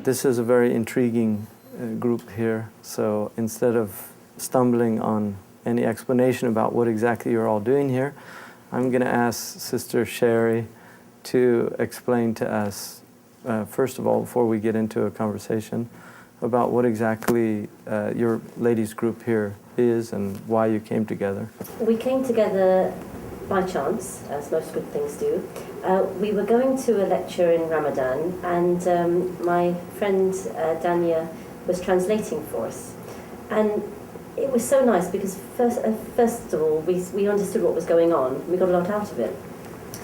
This is a very intriguing group here, so instead of stumbling on any explanation about what exactly you're all doing here, I'm going to ask Sister Sherry to explain to us, first of all, before we get into a conversation, about what exactly your ladies group here is and why you came together. We came together by chance, as most good things do. We were going to a lecture in Ramadan, and my friend Dania was translating for us. And it was so nice because first of all, we understood what was going on. We got a lot out of it.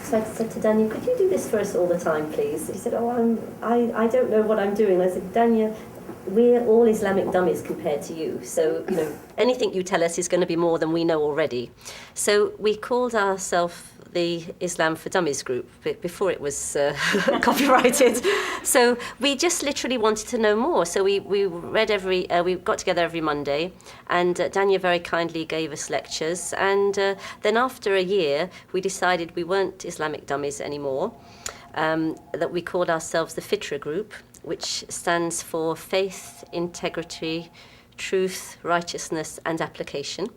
So I said to Dania, could you do this for us all the time, please? He said, I don't know what I'm doing. I said, Dania, we're all Islamic dummies compared to you. So, anything you tell us is going to be more than we know already. So we called ourselves the Islam for Dummies group before it was copyrighted. So we just literally wanted to know more. So we read we got together every Monday, and Dania very kindly gave us lectures. And then after a year, we decided we weren't Islamic dummies anymore, that we called ourselves the Fitra group, which stands for Faith, Integrity, Truth, Righteousness and Application.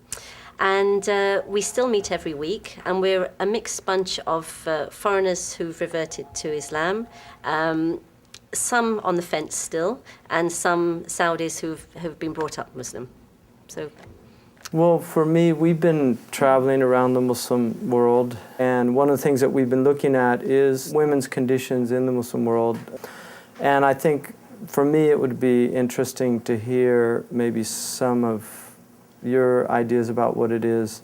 And we still meet every week, and we're a mixed bunch of foreigners who've reverted to Islam, some on the fence still, and some Saudis who've been brought up Muslim. So. Well, for me, we've been traveling around the Muslim world, and one of the things that we've been looking at is women's conditions in the Muslim world. And I think for me it would be interesting to hear maybe some of your ideas about what it is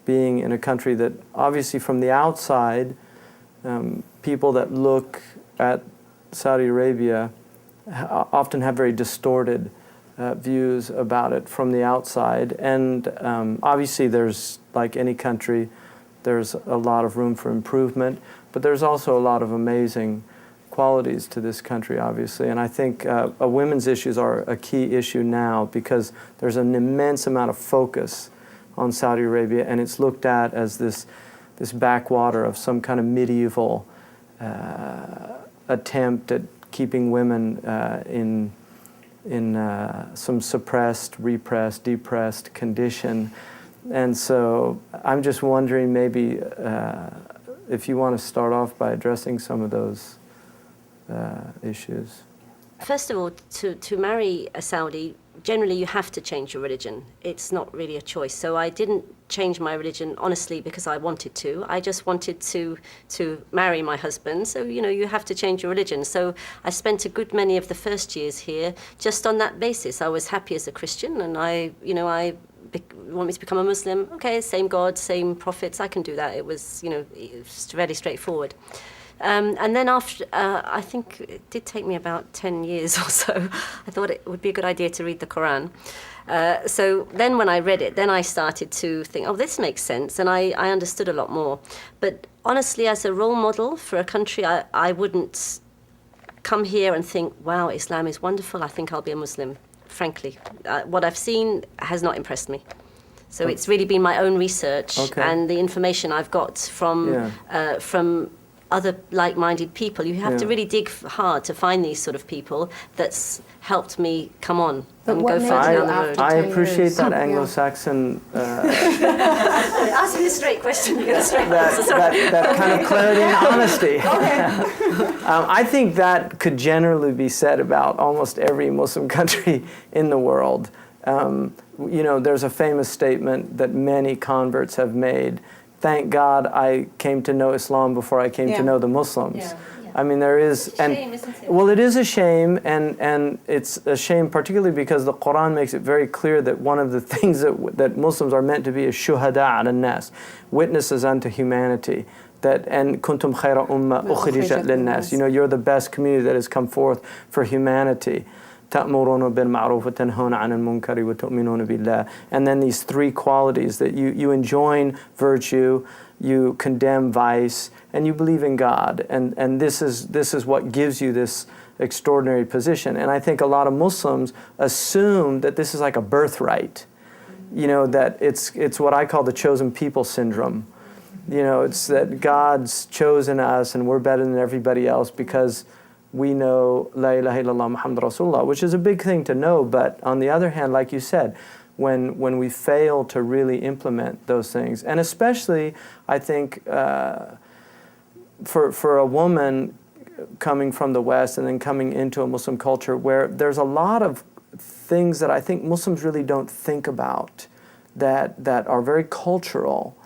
being in a country that obviously from the outside, people that look at Saudi Arabia often have very distorted views about it from the outside. And obviously there's, like any country, there's a lot of room for improvement, but there's also a lot of amazing qualities to this country, obviously. And I think women's issues are a key issue now because there's an immense amount of focus on Saudi Arabia, and it's looked at as this backwater of some kind of medieval attempt at keeping women in some suppressed, repressed, depressed condition. And so I'm just wondering maybe if you want to start off by addressing some of those issues. First of all, to marry a Saudi, generally you have to change your religion. It's not really a choice. So I didn't change my religion, honestly, because I wanted to. I just wanted to marry my husband. So, you have to change your religion. So I spent a good many of the first years here just on that basis. I was happy as a Christian, and I want me to become a Muslim. Okay, same God, same prophets, I can do that. It was, it's fairly straightforward. And then after, I think it did take me about 10 years or so, I thought it would be a good idea to read the Quran. So then when I read it, then I started to think, this makes sense, and I understood a lot more. But honestly, as a role model for a country, I wouldn't come here and think, wow, Islam is wonderful, I think I'll be a Muslim, frankly. What I've seen has not impressed me. So it's really been my own research and the information I've got from other like-minded people. You have to really dig hard to find these sort of people that's helped me come on and go further down the road. I appreciate that Anglo-Saxon... Ask me a straight question, you get a straight answer. That kind of clarity and honesty. I think that could generally be said about almost every Muslim country in the world. There's a famous statement that many converts have made: thank God I came to know Islam before I came to know the Muslims. Yeah. I mean, there is... It's a shame, isn't it? Well, it is a shame, and it's a shame particularly because the Quran makes it very clear that one of the things that Muslims are meant to be is shuhada ala nas, witnesses unto humanity. And kuntum khayra umma ukhrijat lin-nas. You're the best community that has come forth for humanity. تَأْمُرُونَ بِالْمَعْرُوفِ وَتَنْهَوْنَ عَنِ الْمُنْكَرِ وَتُؤْمِنُونَ بِاللَّهِ. And then these three qualities that you enjoin virtue, you condemn vice, and you believe in God. And this is what gives you this extraordinary position. And I think a lot of Muslims assume that this is like a birthright. That it's what I call the chosen people syndrome. You know, it's that God's chosen us and we're better than everybody else because we know La ilaha illallah Muhammad Rasulullah, which is a big thing to know. But on the other hand, like you said, when we fail to really implement those things, and especially, I think, for a woman coming from the West and then coming into a Muslim culture where there's a lot of things that I think Muslims really don't think about that are very cultural.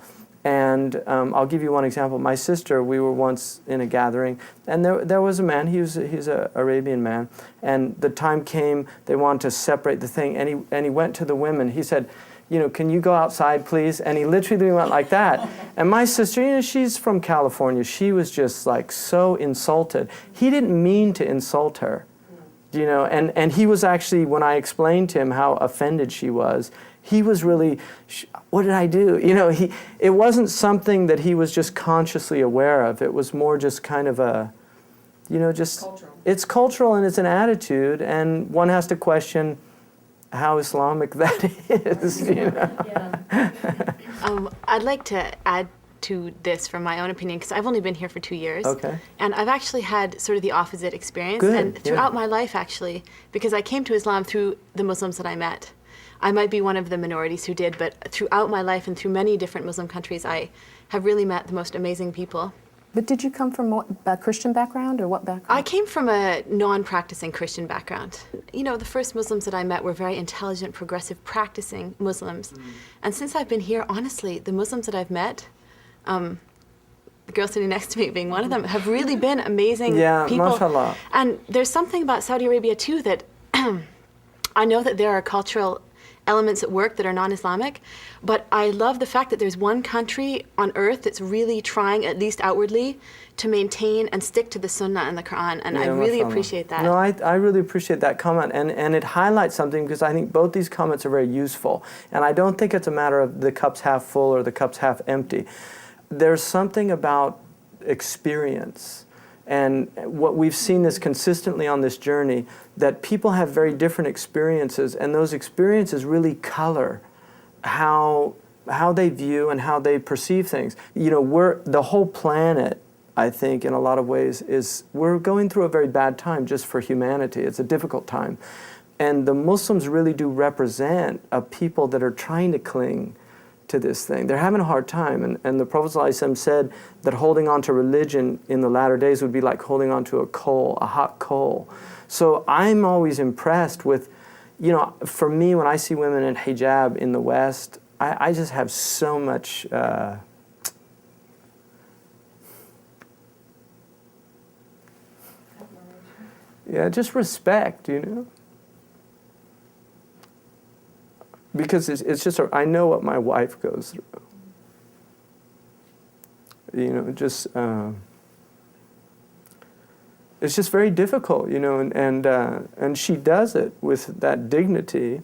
And I'll give you one example. My sister, we were once in a gathering, and there was a man, he's an Arabian man, and the time came, they wanted to separate the thing, and he went to the women. He said, you know, can you go outside, please? And he literally went like that. And my sister, you know, she's from California. She was just like so insulted. He didn't mean to insult her, you know, and he was actually, when I explained to him how offended she was, he was really, what did I do? You know, it wasn't something that he was just consciously aware of. It was more just kind of a, you know, just, cultural. It's cultural and it's an attitude, and one has to question how Islamic that is, you know. Yeah. I'd like to add to this from my own opinion, because I've only been here for 2 years. Okay. And I've actually had sort of the opposite experience. Good, and throughout my life, actually, because I came to Islam through the Muslims that I met. I might be one of the minorities who did, but throughout my life and through many different Muslim countries, I have really met the most amazing people. But did you come from a Christian background, or what background? I came from a non-practicing Christian background. You know, the first Muslims that I met were very intelligent, progressive, practicing Muslims. And since I've been here, honestly, the Muslims that I've met, the girl sitting next to me being one of them, have really been amazing people. Mashallah. And there's something about Saudi Arabia too that I know that there are cultural elements at work that are non-Islamic, but I love the fact that there's one country on earth that's really trying, at least outwardly, to maintain and stick to the Sunnah and the Quran, and I really appreciate that. No, I really appreciate that comment, and it highlights something, because I think both these comments are very useful, and I don't think it's a matter of the cup's half full or the cup's half empty. There's something about experience. And what we've seen is consistently on this journey that people have very different experiences, and those experiences really color how they view and how they perceive things. You know, the whole planet, I think, in a lot of ways, we're going through a very bad time just for humanity. It's a difficult time. And the Muslims really do represent a people that are trying to cling to this thing. They're having a hard time, and the Prophet ﷺ said that holding on to religion in the latter days would be like holding on to a hot coal. So I'm always impressed with, you know, for me, when I see women in hijab in the West, I just have so much just respect, you know. Because it's just, I know what my wife goes through. You know, just, it's just very difficult, you know, and she does it with that dignity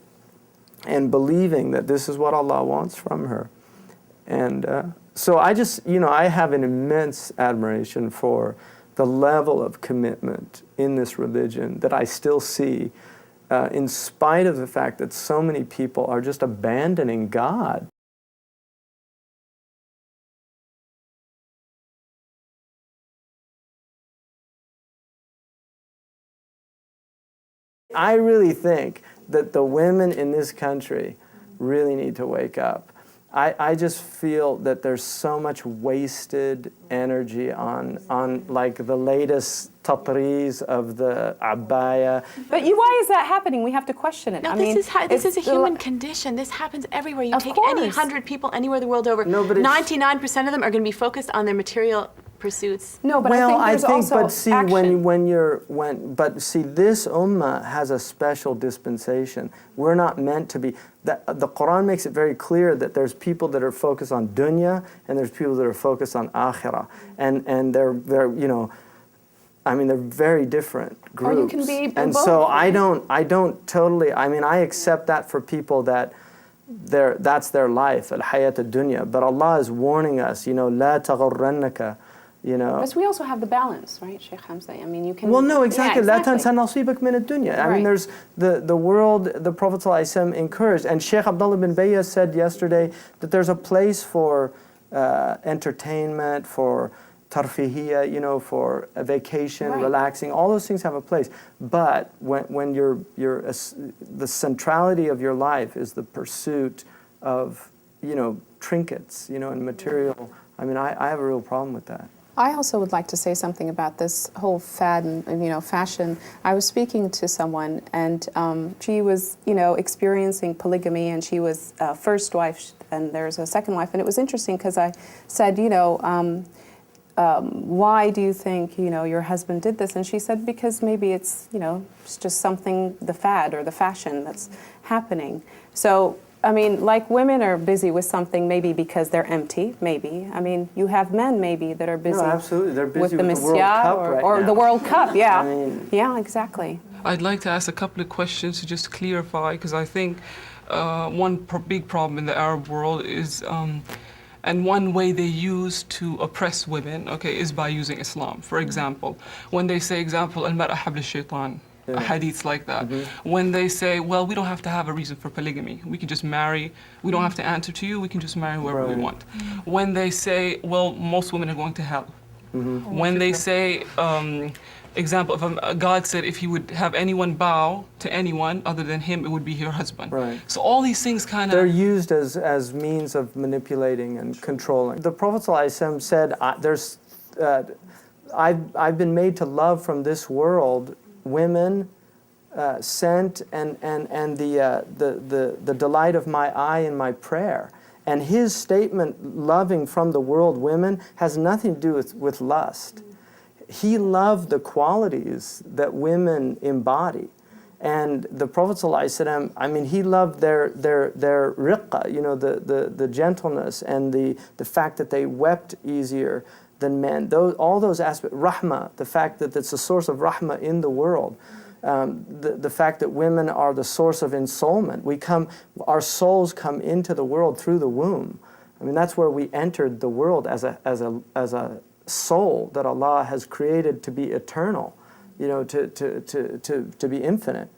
and believing that this is what Allah wants from her. And so I just, you know, I have an immense admiration for the level of commitment in this religion that I still see, in spite of the fact that so many people are just abandoning God. I really think that the women in this country really need to wake up. I just feel that there's so much wasted energy on like the latest tatriz of the abaya. But why is that happening? We have to question it. No, I this is a human condition. This happens everywhere. You take any 100 people anywhere the world over, No, but 99% of them are going to be focused on their material pursuits. No, but I think also but see, action. but see, this ummah has a special dispensation. We're not meant to be. The Quran makes it very clear that there's people that are focused on dunya and there's people that are focused on akhirah, and they're you know, I mean, they're very different groups. Or you can be and both, so right? I don't totally. I mean, I accept that for people that. That's their life, al-hayat al-dunya. But Allah is warning us, you know, la taghurrannaka. You know. But we also have the balance, right, Sheikh Hamzة? I mean, you can. Well, no, exactly. Yeah, لا تنسى نصيبك من الدنيا. I mean, there's the world. The Prophet ﷺ encouraged, and Sheikh Abdullah bin Bayya said yesterday that there's a place for entertainment, for tarfihiyya, you know, for a vacation, Right. relaxing. All those things have a place. But when the centrality of your life is the pursuit of, you know, trinkets, you know, and material. I mean, I have a real problem with that. I also would like to say something about this whole fad and, you know, fashion. I was speaking to someone, and she was, you know, experiencing polygamy, and she was first wife, and there's a second wife. And it was interesting because I said, you know, why do you think, you know, your husband did this? And she said, because maybe it's, you know, it's just something, the fad or the fashion that's happening. So, I mean, like, women are busy with something maybe because they're empty, maybe. I mean, you have men maybe that are busy, No, absolutely. They're busy with the with the World Misyah Cup or, right or now. the World Cup, yeah. I mean, yeah, exactly. I'd like to ask a couple of questions to just clarify, because I think one big problem in the Arab world is, and one way they use to oppress women, okay, is by using Islam. For example, when they say, example, al-mar'a habl al-shaytan, hadiths like that. When they say, well, we don't have to have a reason for polygamy. We can just marry, we don't have to answer to you, we can just marry whoever we want. When they say, well, most women are going to hell. When they say, example, if God said if he would have anyone bow to anyone other than him, it would be your husband. Right. So all these things kind of... They're used as means of manipulating and controlling. The Prophet ﷺ said, I've been made to love from this world women sent and the delight of my eye and my prayer. And his statement, loving from the world women, has nothing to do with lust. He loved the qualities that women embody. And the Prophet ﷺ, I mean, he loved their riqqa, you know, the gentleness and the fact that they wept easier than men. All those aspects, rahmah, the fact that it's a source of rahmah in the world. The fact that women are the source of ensoulment. Our souls come into the world through the womb. I mean, that's where we entered the world as a soul that Allah has created to be eternal, you know, to be infinite.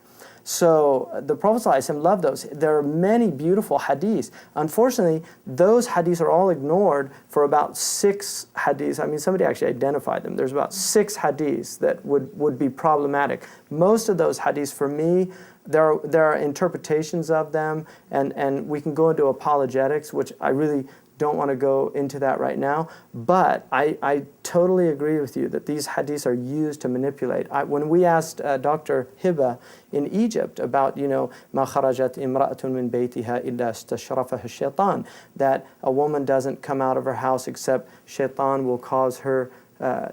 So the Prophet ﷺ loved those. There are many beautiful hadiths. Unfortunately, those hadiths are all ignored for about 6 hadiths. I mean, somebody actually identified them. There's about 6 hadiths that would be problematic. Most of those hadiths, for me, there are interpretations of them, and we can go into apologetics, which I really don't want to go into that right now, but I totally agree with you that these hadiths are used to manipulate. When we asked Dr. Hiba in Egypt about, you know, ما خرجت امرأة من بيتها إلا استشرفها الشيطان, that a woman doesn't come out of her house except shaitan will cause her,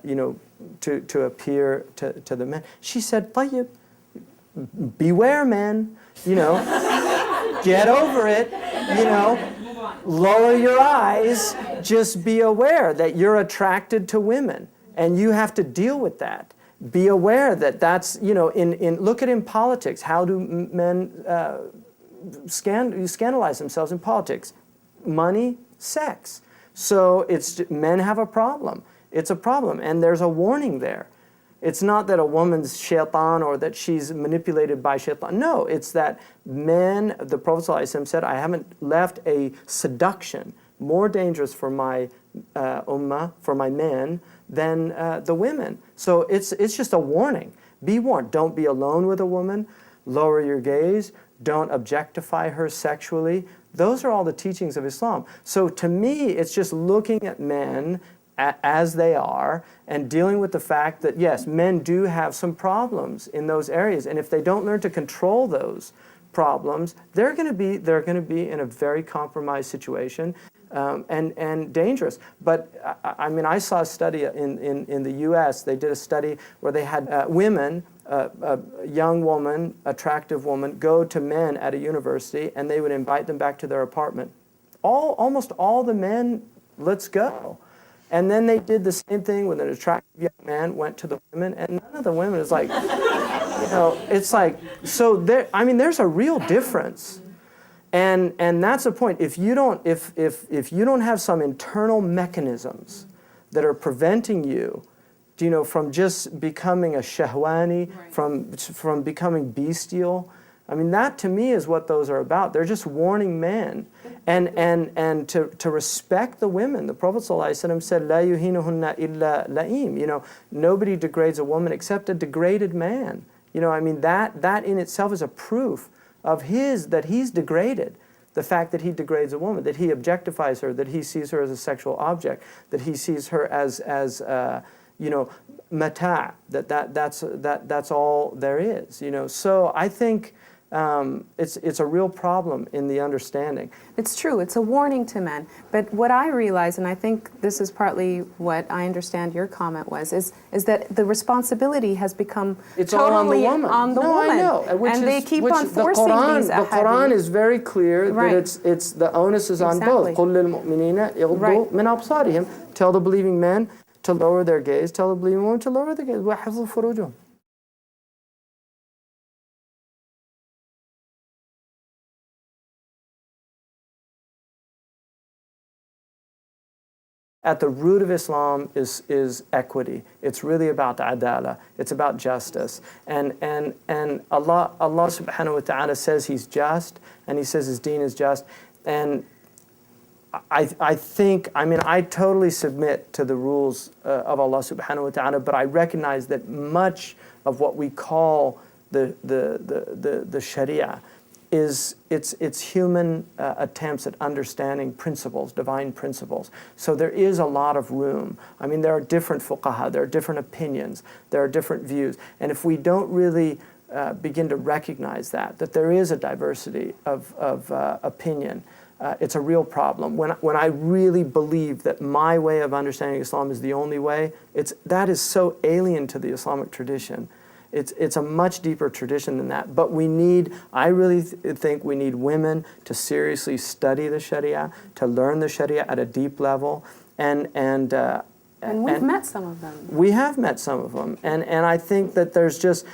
you know, to appear to the men. She said, طيب, beware, man, you know, get over it, you know. Lower your eyes, just be aware that you're attracted to women and you have to deal with that. Be aware that that's, you know, look at in politics, how do men scandalize themselves in politics? Money, sex. So men have a problem. It's a problem, and there's a warning there. It's not that a woman's shaitan or that she's manipulated by shaitan. No, it's that men, the Prophet ﷺ said, I haven't left a seduction more dangerous for my ummah, for my men, than the women. So it's just a warning. Be warned. Don't be alone with a woman. Lower your gaze. Don't objectify her sexually. Those are all the teachings of Islam. So to me, it's just looking at men as they are and dealing with the fact that, yes, men do have some problems in those areas. And if they don't learn to control those problems, they're going to be in a very compromised situation and dangerous. But I mean, I saw a study in the U.S. They did a study where they had women, a young woman, attractive woman, go to men at a university, and they would invite them back to their apartment. Almost all the men, let's go. And then they did the same thing with an attractive young man, went to the women, and none of the women is like, you know, it's like, so there, I mean, there's a real difference. And that's the point. If you don't have some internal mechanisms that are preventing you, from just becoming a shahwani, from becoming bestial, I mean, that to me is what those are about. They're just warning men and to respect the women. The Prophet ﷺ said, "La yuhinuhunna illa la'im." You know, nobody degrades a woman except a degraded man. You know, I mean, that in itself is a proof of that he's degraded. The fact that he degrades a woman, that he objectifies her, that he sees her as a sexual object, that he sees her as you know, mata', that's all there is. You know, so I think it's a real problem in the understanding. It's true, it's a warning to men. But what I realize, and I think this is partly what I understand your comment was, is that the responsibility has become totally on the woman. I know. And they keep on forcing these The Quran is very clear that it's the onus is on both. Exactly. قُلْ لِلْمُؤْمِنِينَ يَغْضُوا مِنْ أَبْصَارِهِم. Tell the believing men to lower their gaze. Tell the believing women to lower their gaze. وَحَفْظُوا فُرُوجَهُم. At the root of Islam is equity. It's really about adala. It's about justice. And Allah subhanahu wa ta'ala says He's just, and He says His deen is just. And I think, I mean, I totally submit to the rules of Allah subhanahu wa ta'ala, but I recognize that much of what we call the Sharia it's human attempts at understanding principles, divine principles. So there is a lot of room. I mean, there are different fuqaha, there are different opinions, there are different views. And if we don't really begin to recognize that there is a diversity of opinion, it's a real problem. When I really believe that my way of understanding Islam is the only way, that is so alien to the Islamic tradition. It's a much deeper tradition than that. But I really think we need women to seriously study the Sharia, to learn the Sharia at a deep level. And we've met some of them. We have met some of them. And I think that there's just,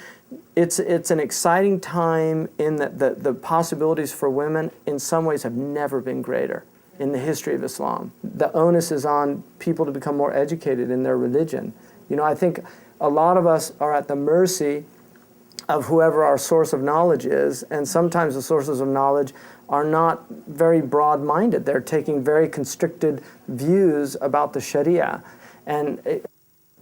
it's an exciting time in that the possibilities for women in some ways have never been greater in the history of Islam. The onus is on people to become more educated in their religion. You know, I think a lot of us are at the mercy of whoever our source of knowledge is, and sometimes the sources of knowledge are not very broad-minded. They're taking very constricted views about the Sharia. And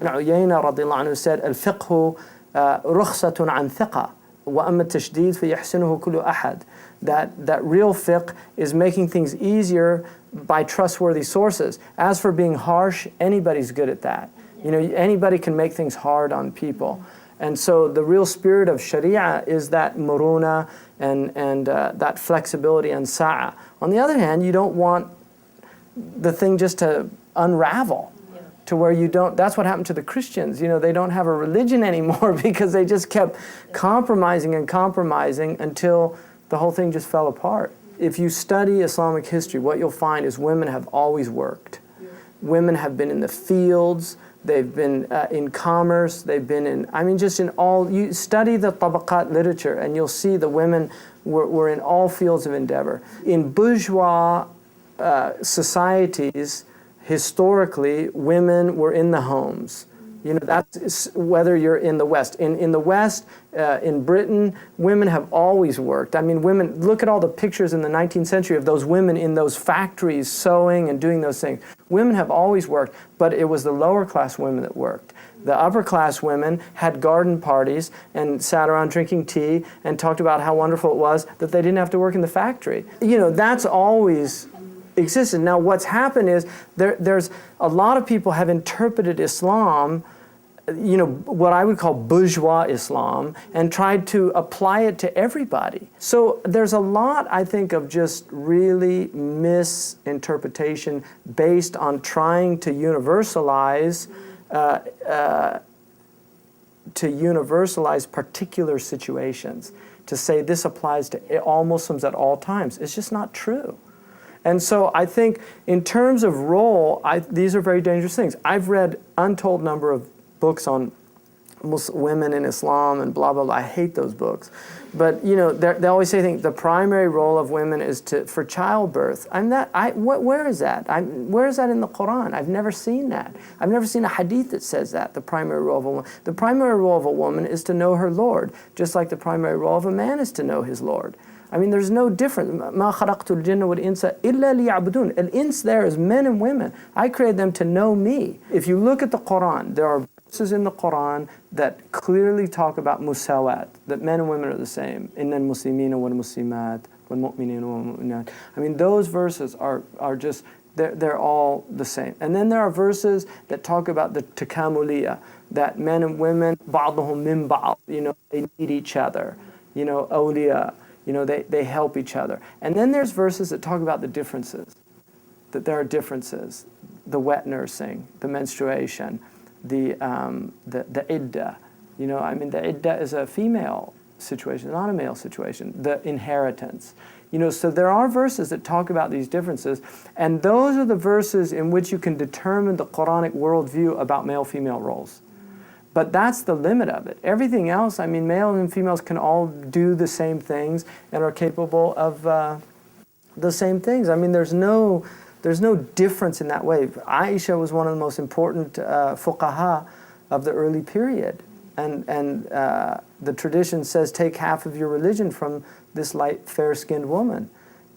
Uyayna radiallahu anhu said, "Al-fiqhu rukhsatun an thiqa, wa amma tashdid fayahsinuhu kullu ahad." That real fiqh is making things easier by trustworthy sources. As for being harsh, anybody's good at that. You know, anybody can make things hard on people. And so the real spirit of Sharia is that muruna and that flexibility and sa'a. On the other hand, you don't want the thing just to unravel to where you don't. That's what happened to the Christians. You know, they don't have a religion anymore because they just kept compromising and compromising until the whole thing just fell apart. If you study Islamic history, what you'll find is women have always worked. Women have been in the fields. They've been in commerce, they've been just in all, you study the tabaqat literature and you'll see the women were in all fields of endeavor. In bourgeois societies, historically, women were in the homes. You know, that's whether you're in the West. In the West, in Britain, women have always worked. I mean, women, look at all the pictures in the 19th century of those women in those factories sewing and doing those things. Women have always worked, but it was the lower class women that worked. The upper class women had garden parties and sat around drinking tea and talked about how wonderful it was that they didn't have to work in the factory. You know, that's always existed. Now what's happened is there's a lot of people have interpreted Islam, you know, what I would call bourgeois Islam, and tried to apply it to everybody. So there's a lot, I think, of just really misinterpretation based on trying to universalize particular situations, to say this applies to all Muslims at all times. It's just not true. And so I think in terms of role, these are very dangerous things. I've read untold number of books on women in Islam and blah, blah, blah. I hate those books. But, you know, they always say the primary role of women is for childbirth. Where is that? Where is that in the Quran? I've never seen that. I've never seen a hadith that says that, the primary role of a woman. The primary role of a woman is to know her Lord, just like the primary role of a man is to know his Lord. I mean, there's no difference. مَا خَلَقْتُ الْجِنَّ وَالْإِنسَ إِلَّا لِيَعْبُدُونَ. Al-ins there is men and women. I created them to know me. If you look at the Quran, there are verses in the Quran that clearly talk about musawat, that men and women are the same. إِنَّ الْمُسْلِمِينَ وَالْمُسْلِمَاتِ وَالْمُؤْمِنِينَ وَالْمُؤْمِنَاتِ. I mean, those verses are just, they're all the same. And then there are verses that talk about the takamuliyah, that men and women, بَعْضُهُم مِّن بَعْض, you know, they need each other. You know, awliya, you know, they help each other. And then there's verses that talk about the differences, that there are differences. The wet nursing, the menstruation, the iddah. You know, I mean, the iddah is a female situation, not a male situation. The inheritance. You know, so there are verses that talk about these differences, and those are the verses in which you can determine the Quranic worldview about male-female roles. But that's the limit of it. Everything else, I mean, males and females can all do the same things and are capable of the same things. I mean, there's no difference in that way. Aisha was one of the most important fuqaha of the early period. And the tradition says, take half of your religion from this light, fair-skinned woman.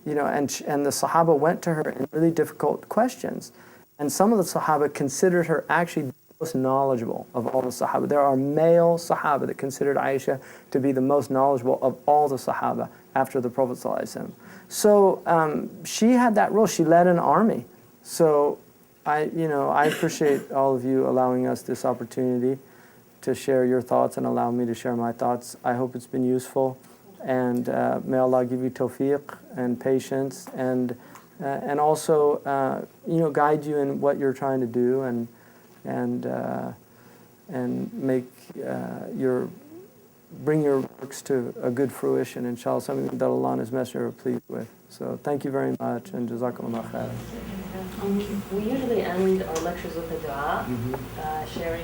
You know, and the Sahaba went to her in really difficult questions. And some of the Sahaba considered her actually the most knowledgeable of all the Sahaba. There are male Sahaba that considered Aisha to be the most knowledgeable of all the Sahaba after the Prophet ﷺ. So she had that role. She led an army. So I appreciate all of you allowing us this opportunity to share your thoughts and allow me to share my thoughts. I hope it's been useful, and may Allah give you tawfiq and patience, and also guide you in what you're trying to do, and make bring your works to a good fruition, inshallah, something that Allah and His Messenger are pleased with. So thank you very much, and jazakumullah khair. We usually end our lectures with a dua. Sherry,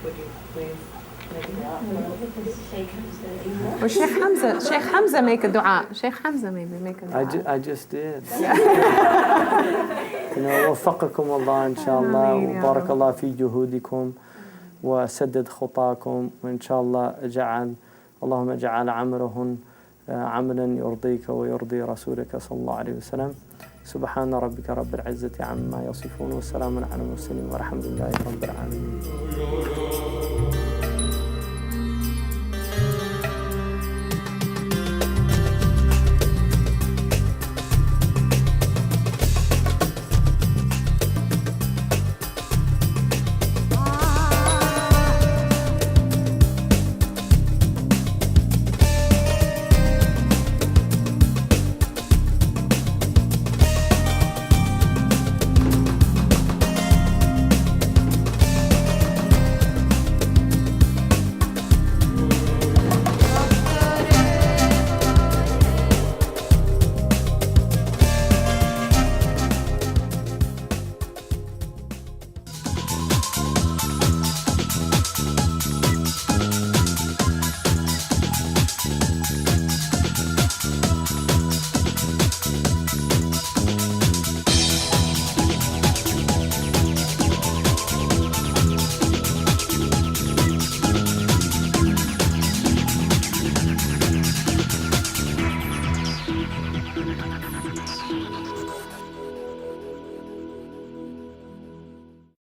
would you please make a dua for us? Sheikh Hamza make a dua. Sheikh Hamza maybe make a dua. I just did. وفقكم الله إن شاء الله وبارك الله في جهودكم وسدد خطاكم وإن شاء الله اللهم اجعل عملهن عملا يرضيك ويرضي رسولك صلى الله عليه وسلم. سبحان ربك رب العزة عما يصفون وسلام على المرسلين والحمد لله رب العالمين.